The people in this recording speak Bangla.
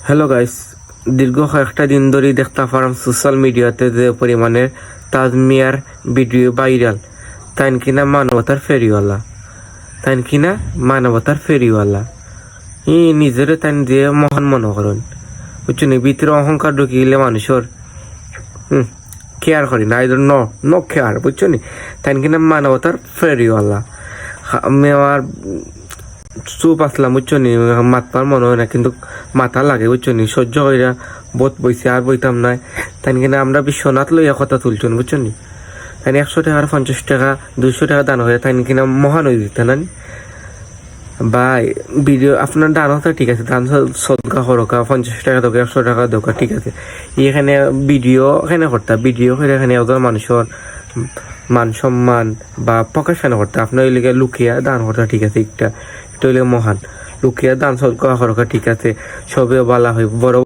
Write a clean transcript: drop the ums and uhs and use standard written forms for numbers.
হ্যালো গাইস, দীর্ঘ কয়েকটা দিন ধরেই দেখতে পারাম সোশ্যাল মিডিয়াতে যে পরিমাণের তাজমিয়ার ভিডিও ভাইরাল। তাই মানবতার ফেরিওয়ালা ই নিজের তাই দিয়ে মহান মনে করেন, বুঝছেন? ভিতরে অহংকার ঢুকিলে মানুষের কেয়ার করি না, আইদর নো কেয়ার, বুঝছেন? তাই কিনা মানবতার ফেরিওয়ালা। আমি আমার চুপ আসলাম, বুঝছেন? মাতবার মনে হয় না, কিন্তু মাথা লাগে, বুঝছেন? সহ্য কইরা বোধ বইছে আর বইতাম নাই। তাই কিনা আমরা বিশ্বনাথ লইয়া কথা তুলছেন, বুঝছেন? তাই 100 টাকা 50 টাকা 200 টাকা দান হয়ে তাই কিনা মহান হয়ে দিতে না ভাই। ভিডিও আপনার দান হতো ঠিক আছে, দান সদকা হরকা 50 টাকা দোকা 100 টাকা দোকা ঠিক আছে। এখানে ভিডিও এখানে করতে ভিডিও করে এখানে ওদের মানুষের মান সম্মান বা প্রকাশনা করতে আপনার ওই লিগে লুকিয়া দান করতে ঠিক আছে, একটা এটা হইলে মহান। লুকিয়া দান সদকা হরকা ঠিক আছে, সবে বলা হয় বড়